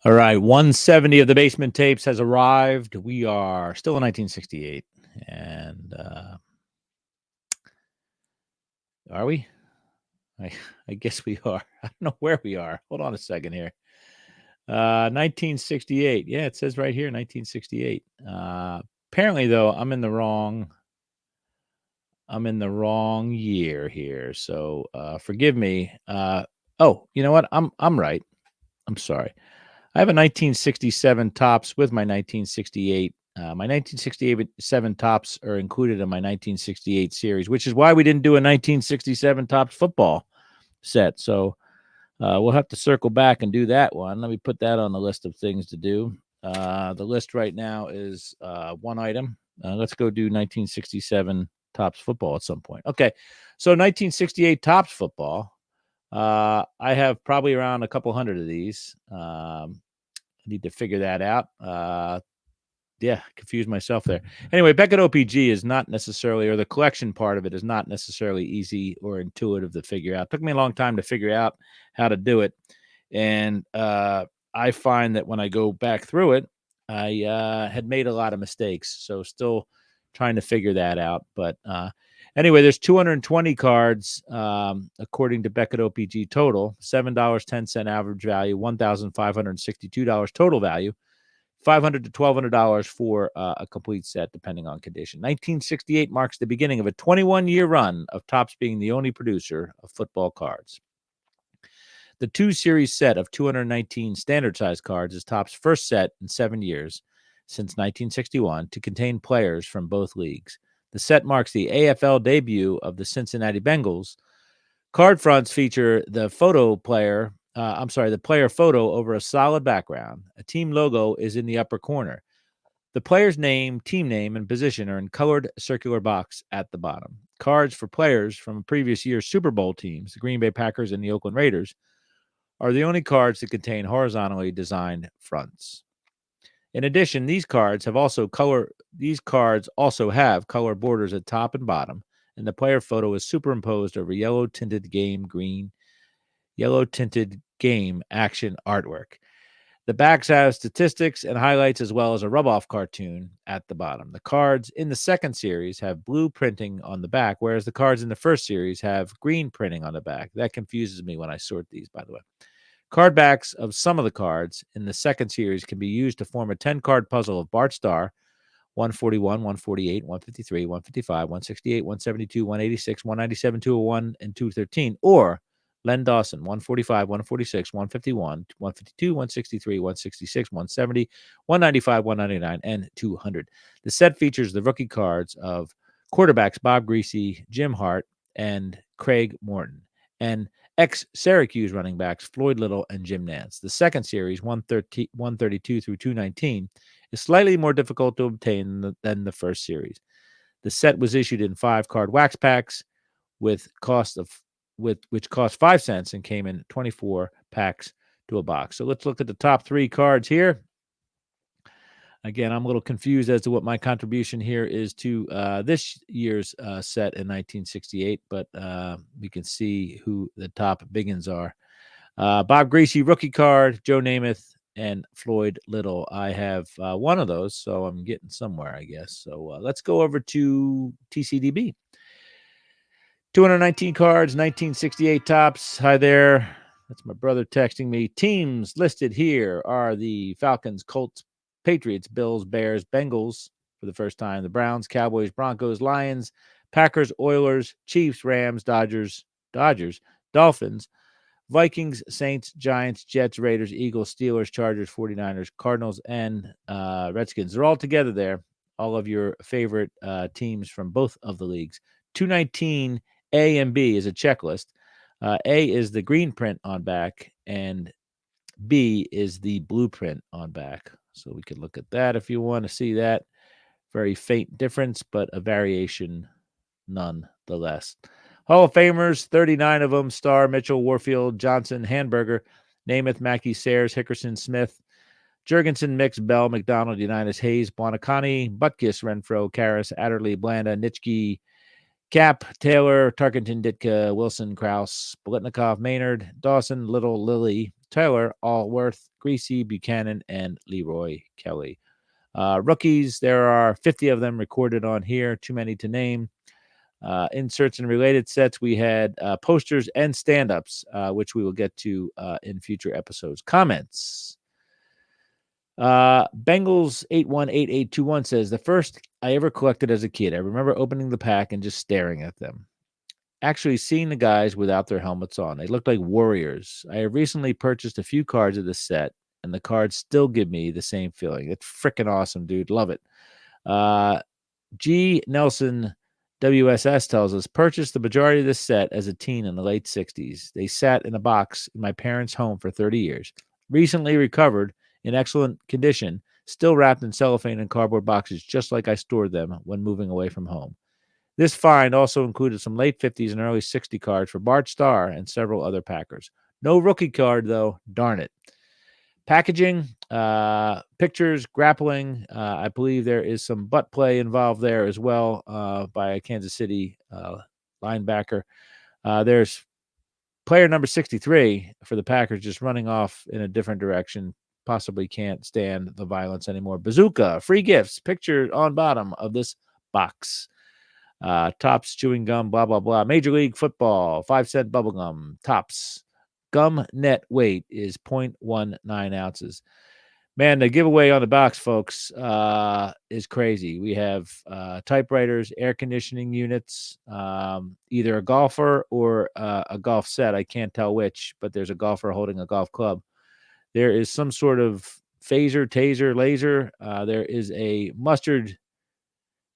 All right, 170 of the basement tapes has arrived. We are still in 1968. And are we? I, I guess we are. I don't know where we are. Hold on a second here. 1968. Yeah, it says right here 1968. Apparently, though, I'm in the wrong year here. So forgive me. Oh, you know what? I'm right. I'm sorry. I have a 1967 tops with my 1968. My 1967 tops are included in my 1968 series, which is why we didn't do a 1967 tops football set. So we'll have to circle back and do that one. Let me put that on the list of things to do. The list right now is one item. Let's go do 1967 tops football at some point. Okay. So 1968 tops football. I have probably around a couple hundred of these. I need to figure that out. Yeah, confused myself there. Anyway, Beckett OPG is not necessarily, or the collection part of it is not necessarily easy or intuitive to figure out. It took me a long time to figure out how to do it. And I find that when I go back through it, I had made a lot of mistakes. So still trying to figure that out. But anyway, there's 220 cards according to Beckett OPG total, $7.10 average value, $1,562 total value. $500 to $1,200 for a complete set, depending on condition. 1968 marks the beginning of a 21-year run of Topps being the only producer of football cards. The 2-series set of 219 standard-size cards is Topps' first set in 7 years, since 1961, to contain players from both leagues. The set marks the AFL debut of the Cincinnati Bengals. Card fronts feature the the player photo over a solid background. A team logo is in the upper corner. The player's name, team name, and position are in colored circular box at the bottom. Cards for players from previous year's Super Bowl teams, the Green Bay Packers and the Oakland Raiders, are the only cards that contain horizontally designed fronts. In addition, these cards also have color borders at top and bottom, and the player photo is superimposed over yellow tinted game action artwork. The backs have statistics and highlights as well as a rub-off cartoon at the bottom. The cards in the second series have blue printing on the back, whereas the cards in the first series have green printing on the back. That confuses me when I sort these, by the way. Card backs of some of the cards in the second series can be used to form a 10-card puzzle of Bart Starr, 141, 148, 153, 155, 168, 172, 186, 197, 201, and 213, or Len Dawson, 145, 146, 151, 152, 163, 166, 170, 195, 199, and 200. The set features the rookie cards of quarterbacks Bob Greasy, Jim Hart, and Craig Morton, and ex-Syracuse running backs Floyd Little and Jim Nance. The second series, 132 through 219, is slightly more difficult to obtain than the first series. The set was issued in 5-card wax packs which cost 5 cents and came in 24 packs to a box. So let's look at the top 3 cards here. Again, I'm a little confused as to what my contribution here is to this year's set in 1968, but we can see who the top biggins are. Bob Greasy rookie card, Joe Namath, and Floyd Little. I have one of those, so I'm getting somewhere, I guess. So let's go over to TCDB. 219 cards, 1968 tops. Hi there. That's my brother texting me. Teams listed here are the Falcons, Colts, Patriots, Bills, Bears, Bengals for the first time, the Browns, Cowboys, Broncos, Lions, Packers, Oilers, Chiefs, Rams, Dodgers, Dolphins, Vikings, Saints, Giants, Jets, Raiders, Eagles, Steelers, Chargers, 49ers, Cardinals, and Redskins. They're all together there, all of your favorite teams from both of the leagues. 219 A and B is a checklist. A is the green print on back, and B is the blueprint on back. So we could look at that if you want to see that. Very faint difference, but a variation nonetheless. Hall of Famers, 39 of them: Starr, Mitchell, Warfield, Johnson, Hamburger, Namath, Mackey, Sayers, Hickerson, Smith, Jurgensen, Mix, Bell, McDonald, Unitas, Hayes, Buonacani, Butkus, Renfro, Karras, Adderley, Blanda, Nitschke, Cap, Taylor, Tarkenton, Ditka, Wilson, Kraus, Bolitnikov, Maynard, Dawson, Little, Lilly, Taylor, Allworth, Greasy, Buchanan, and Leroy Kelly. Rookies, there are 50 of them recorded on here, too many to name. Inserts and related sets, we had posters and stand-ups, which we will get to in future episodes. Comments. Bengals 818821 says, the first I ever collected as a kid. I remember opening the pack and just staring at them. Actually seeing the guys without their helmets on. They looked like warriors. I have recently purchased a few cards of this set, and the cards still give me the same feeling. It's freaking awesome, dude. Love it. G. Nelson WSS tells us, purchased the majority of this set as a teen in the late 60s. They sat in a box in my parents' home for 30 years. Recently recovered in excellent condition, still wrapped in cellophane and cardboard boxes, just like I stored them when moving away from home. This find also included some late 50s and early 60 cards for Bart Starr and several other Packers. No rookie card, though. Darn it. Packaging, pictures, grappling. I believe there is some butt play involved there as well by a Kansas City linebacker. There's player number 63 for the Packers just running off in a different direction. Possibly can't stand the violence anymore. Bazooka, free gifts, picture on bottom of this box. Tops, chewing gum, blah, blah, blah. Major League Football, 5-cent bubble gum. Tops. Gum net weight is 0.19 ounces. Man, the giveaway on the box, folks, is crazy. We have typewriters, air conditioning units, either a golfer or a golf set. I can't tell which, but there's a golfer holding a golf club. There is some sort of phaser, taser, laser. There is a mustard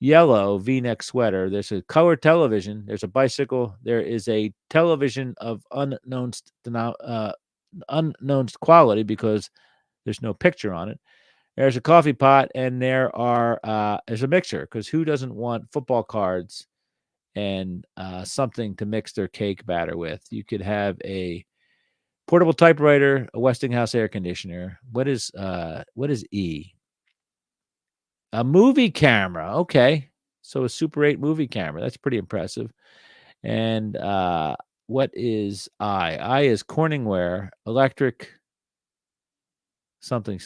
yellow V-neck sweater. There's a color television. There's a bicycle. There is a television of unknown quality because there's no picture on it. There's a coffee pot, and there's a mixer, because who doesn't want football cards and something to mix their cake batter with? You could have a portable typewriter, a Westinghouse air conditioner. What is E? A movie camera. Okay. So a Super 8 movie camera. That's pretty impressive. And what is I? I is Corningware, electric something.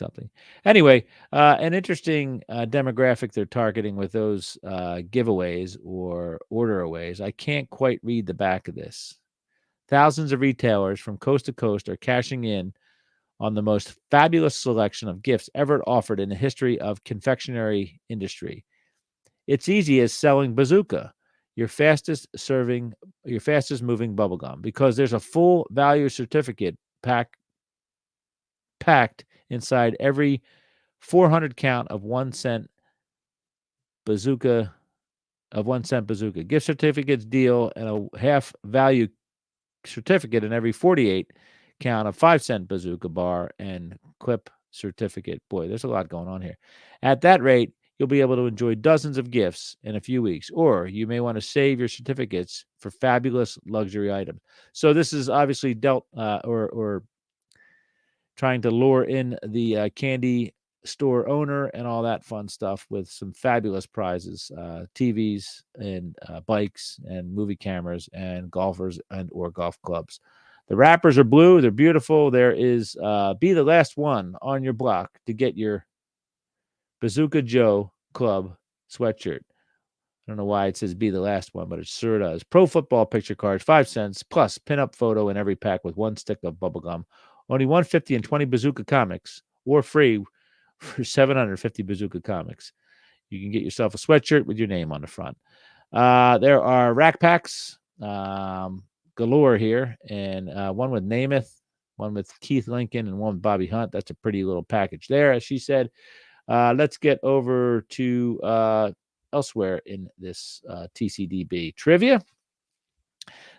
Anyway, an interesting demographic they're targeting with those giveaways or order-aways. I can't quite read the back of this. Thousands of retailers from coast to coast are cashing in on the most fabulous selection of gifts ever offered in the history of confectionery industry. It's easy as selling Bazooka, your fastest moving bubblegum, because there's a full value certificate packed inside every 400 count of 1 cent bazooka gift certificates deal, and a half value certificate in every 48 count of 5-cent bazooka bar and clip certificate. Boy, there's a lot going on here. At that rate, you'll be able to enjoy dozens of gifts in a few weeks, or you may want to save your certificates for fabulous luxury items. So this is obviously dealt or trying to lure in the candy store owner and all that fun stuff with some fabulous prizes, TVs and bikes and movie cameras and golfers and or golf clubs. The wrappers are blue. They're beautiful. There is be the last one on your block to get your Bazooka Joe Club sweatshirt. I don't know why it says be the last one, but it sure does. Pro football picture cards, 5 cents, plus pinup photo in every pack with 1 stick of bubblegum. Only $150 and 20 Bazooka comics, or free for 750 Bazooka comics. You can get yourself a sweatshirt with your name on the front. There are rack packs galore here, and one with Namath, one with Keith Lincoln, and one with Bobby Hunt. That's a pretty little package there, as she said. Let's get over to elsewhere in this TCDB trivia.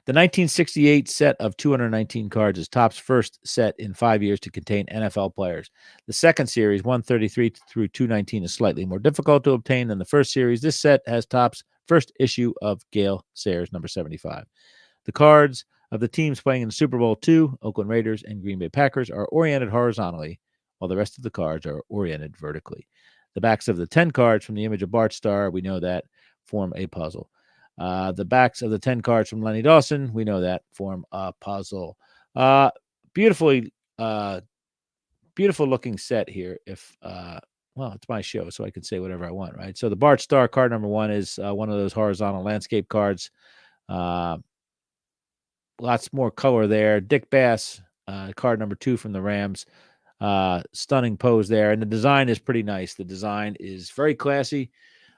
The 1968 set of 219 cards is Topps' first set in 5 years to contain NFL players. The second series, 133 through 219, is slightly more difficult to obtain than the first series. This set has Topps' first issue of Gale Sayers, number 75. The cards of the teams playing in the Super Bowl II, Oakland Raiders and Green Bay Packers, are oriented horizontally, while the rest of the cards are oriented vertically. The backs of the 10 cards from the image of Bart Starr, we know that, form a puzzle. The backs of the 10 cards from Lenny Dawson, we know that, form a puzzle. Beautifully Beautiful looking set here. If well, it's my show, so I can say whatever I want, right? So the Bart Starr card number 1 is one of those horizontal landscape cards. Lots more color there. Dick Bass, card number 2 from the Rams. Stunning pose there, and the design is pretty nice. The design is very classy.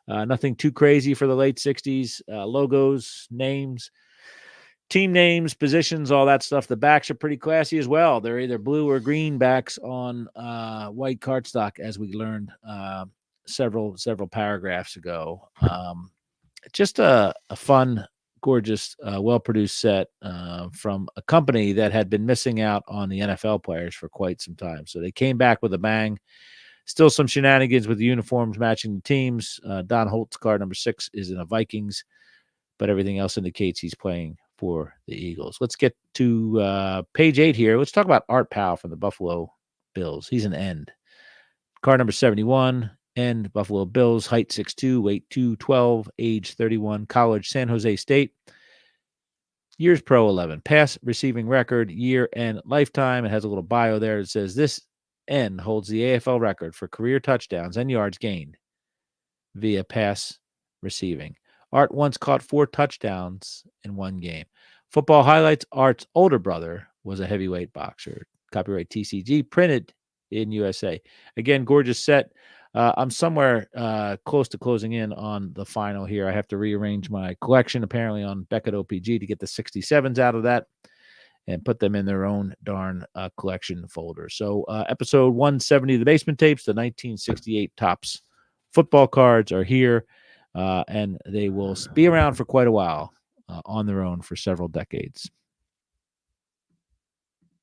Nothing too crazy for the late 60s. Logos, names, team names, positions, all that stuff. The backs are pretty classy as well. They're either blue or green backs on white cardstock, as we learned several paragraphs ago. Just a fun, gorgeous, well-produced set from a company that had been missing out on the NFL players for quite some time. So they came back with a bang. Still some shenanigans with the uniforms matching the teams. Don Holt's card number 6 is in the Vikings, but everything else indicates he's playing for the Eagles. Let's get to page 8 here. Let's talk about Art Powell from the Buffalo Bills. He's an end. Card number 71, end, Buffalo Bills, height 6'2", weight 212, age 31, college, San Jose State. Years pro 11, pass receiving record, year and lifetime. It has a little bio there. It says this end holds the AFL record for career touchdowns and yards gained via pass receiving. Art once caught 4 touchdowns in one game. Football highlights: Art's older brother was a heavyweight boxer. Copyright TCG, printed in USA. Again, gorgeous set. I'm somewhere close to closing in on the final here. I have to rearrange my collection apparently on Beckett OPG to get the 67s out of that and put them in their own darn collection folder. So episode 170 of the Basement Tapes, the 1968 Topps football cards are here, and they will be around for quite a while on their own for several decades.